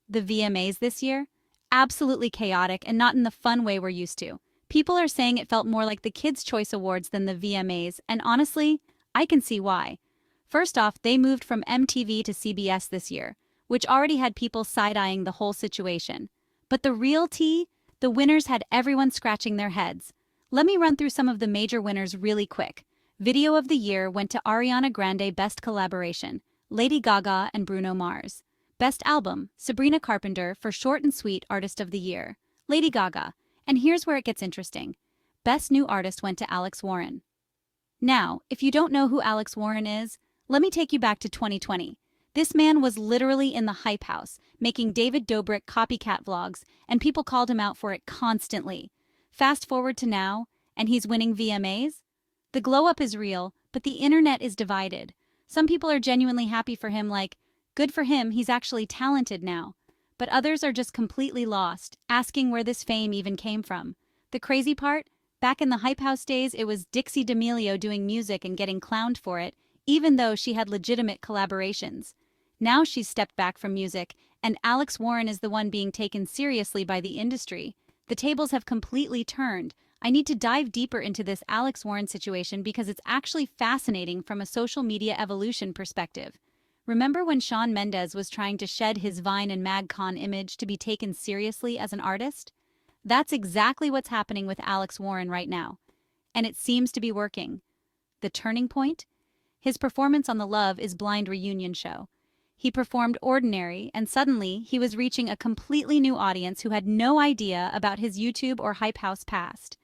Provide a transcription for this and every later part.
The VMAs this year? Absolutely chaotic and not in the fun way we're used to. People are saying it felt more like the Kids' Choice Awards than the VMAs, and honestly, I can see why. First off, they moved from MTV to CBS this year, which already had people side-eyeing the whole situation. But the real tea? The winners had everyone scratching their heads. Let me run through some of the major winners really quick. Video of the Year went to Ariana Grande Best Collaboration, Lady Gaga and Bruno Mars. Best Album, Sabrina Carpenter for Short and Sweet Artist of the Year, Lady Gaga. And here's where it gets interesting. Best New Artist went to Alex Warren. Now, if you don't know who Alex Warren is, let me take you back to 2020. This man was literally in the hype house, making David Dobrik copycat vlogs, and people called him out for it constantly. Fast forward to now, and he's winning VMAs? The glow-up is real, but the internet is divided. Some people are genuinely happy for him, like, good for him, he's actually talented now. But others are just completely lost, asking where this fame even came from. The crazy part? Back in the hype house days, it was Dixie D'Amelio doing music and getting clowned for it, even though she had legitimate collaborations. Now she's stepped back from music, and Alex Warren is the one being taken seriously by the industry. The tables have completely turned. I need to dive deeper into this Alex Warren situation because it's actually fascinating from a social media evolution perspective. Remember when Shawn Mendes was trying to shed his Vine and MagCon image to be taken seriously as an artist? That's exactly what's happening with Alex Warren right now. And it seems to be working. The turning point? His performance on the Love is Blind reunion show. He performed Ordinary, and suddenly he was reaching a completely new audience who had no idea about his YouTube or Hype House past.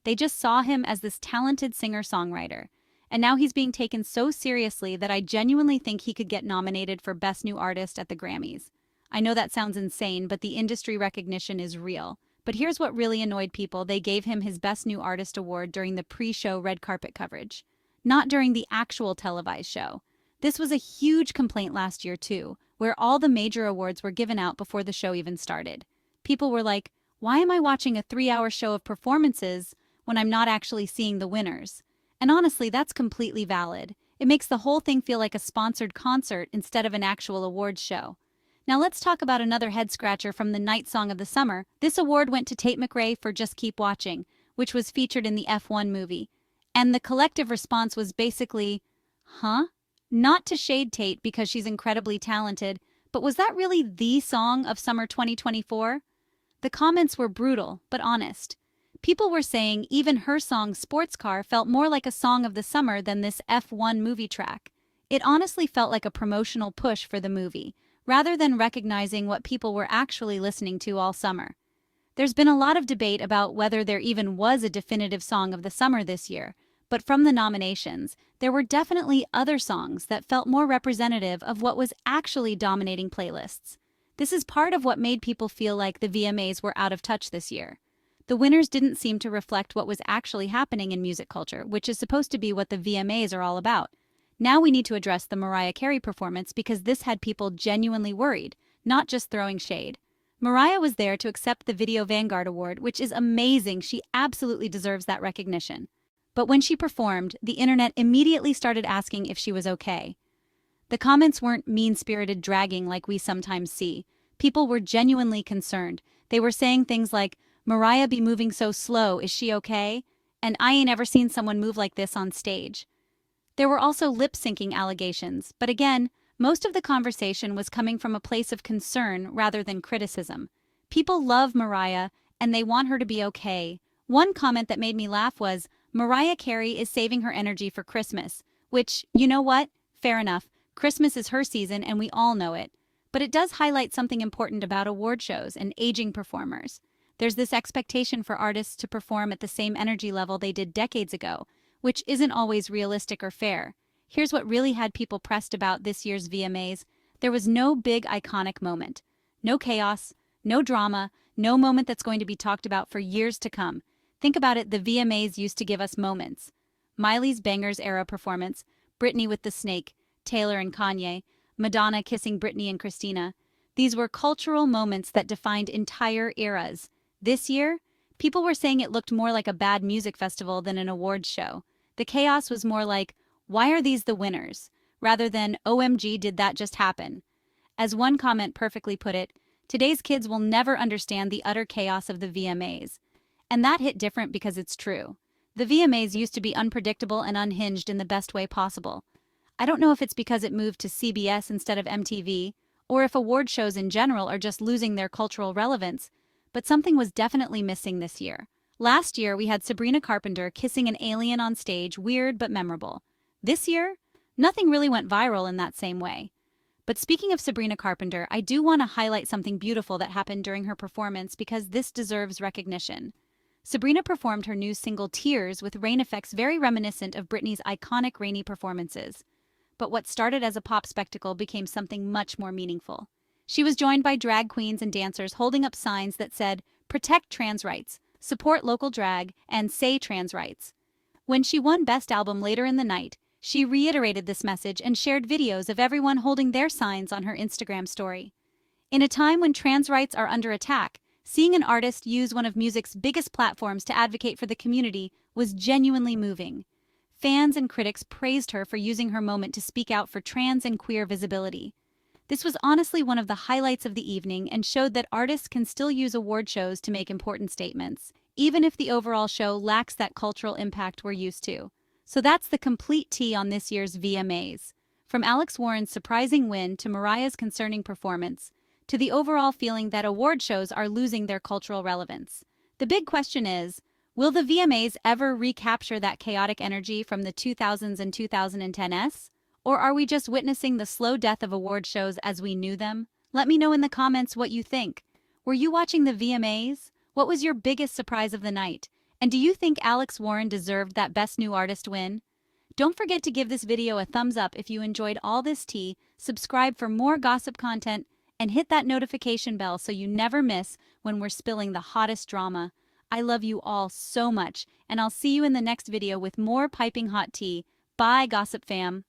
They just saw him as this talented singer-songwriter. And now he's being taken so seriously that I genuinely think he could get nominated for Best New Artist at the Grammys. I know that sounds insane, but the industry recognition is real. But here's what really annoyed people: they gave him his Best New Artist award during the pre-show red carpet coverage, not during the actual televised show. This was a huge complaint last year too, where all the major awards were given out before the show even started. People were like, why am I watching a 3-hour show of performances when I'm not actually seeing the winners? And honestly, that's completely valid. It makes the whole thing feel like a sponsored concert instead of an actual awards show. Now let's talk about another head-scratcher from the night song of the summer. This award went to Tate McRae for Just Keep Watching, which was featured in the F1 movie. And the collective response was basically, huh? Not to shade Tate because she's incredibly talented, but was that really the song of summer 2024? The comments were brutal, but honest. People were saying even her song Sports Car felt more like a song of the summer than this F1 movie track. It honestly felt like a promotional push for the movie, rather than recognizing what people were actually listening to all summer. There's been a lot of debate about whether there even was a definitive song of the summer this year, but from the nominations, there were definitely other songs that felt more representative of what was actually dominating playlists. This is part of what made people feel like the VMAs were out of touch this year. The winners didn't seem to reflect what was actually happening in music culture, which is supposed to be what the VMAs are all about. Now we need to address the Mariah Carey performance because this had people genuinely worried, not just throwing shade. Mariah was there to accept the Video Vanguard Award, which is amazing. She absolutely deserves that recognition. But when she performed, the internet immediately started asking if she was okay. The comments weren't mean-spirited dragging like we sometimes see. People were genuinely concerned. They were saying things like, Mariah be moving so slow, is she okay? And I ain't ever seen someone move like this on stage. There were also lip-syncing allegations, but again, most of the conversation was coming from a place of concern rather than criticism. People love Mariah, and they want her to be okay. One comment that made me laugh was, Mariah Carey is saving her energy for Christmas, which, you know what? Fair enough. Christmas is her season and we all know it. But it does highlight something important about award shows and aging performers. There's this expectation for artists to perform at the same energy level they did decades ago, which isn't always realistic or fair. Here's what really had people pressed about this year's VMAs. There was no big iconic moment. No chaos, no drama, no moment that's going to be talked about for years to come. Think about it, the VMAs used to give us moments. Miley's Bangers era performance, Britney with the Snake, Taylor and Kanye, Madonna kissing Britney and Christina. These were cultural moments that defined entire eras. This year, people were saying it looked more like a bad music festival than an awards show. The chaos was more like, why are these the winners? Rather than, OMG, did that just happen? As one comment perfectly put it, Today's kids will never understand the utter chaos of the VMAs. And that hit different because it's true. The VMAs used to be unpredictable and unhinged in the best way possible. I don't know if it's because it moved to CBS instead of MTV, or if award shows in general are just losing their cultural relevance, but something was definitely missing this year. Last year, we had Sabrina Carpenter kissing an alien on stage, weird but memorable. This year, nothing really went viral in that same way. But speaking of Sabrina Carpenter, I do want to highlight something beautiful that happened during her performance because this deserves recognition. Sabrina performed her new single Tears with rain effects very reminiscent of Britney's iconic rainy performances. But what started as a pop spectacle became something much more meaningful. She was joined by drag queens and dancers holding up signs that said, "Protect trans rights, support local drag, and say trans rights." When she won Best Album later in the night, she reiterated this message and shared videos of everyone holding their signs on her Instagram story. In a time when trans rights are under attack, seeing an artist use one of music's biggest platforms to advocate for the community was genuinely moving. Fans and critics praised her for using her moment to speak out for trans and queer visibility. This was honestly one of the highlights of the evening and showed that artists can still use award shows to make important statements, even if the overall show lacks that cultural impact we're used to. So that's the complete tea on this year's VMAs. From Alex Warren's surprising win to Mariah's concerning performance, to the overall feeling that award shows are losing their cultural relevance. The big question is, will the VMAs ever recapture that chaotic energy from the 2000s and 2010s? Or are we just witnessing the slow death of award shows as we knew them? Let me know in the comments what you think. Were you watching the VMAs? What was your biggest surprise of the night? And do you think Alex Warren deserved that Best New Artist win? Don't forget to give this video a thumbs up if you enjoyed all this tea, subscribe for more gossip content, and hit that notification bell so you never miss when we're spilling the hottest drama. I love you all so much, and I'll see you in the next video with more piping hot tea. Bye, Gossip Fam!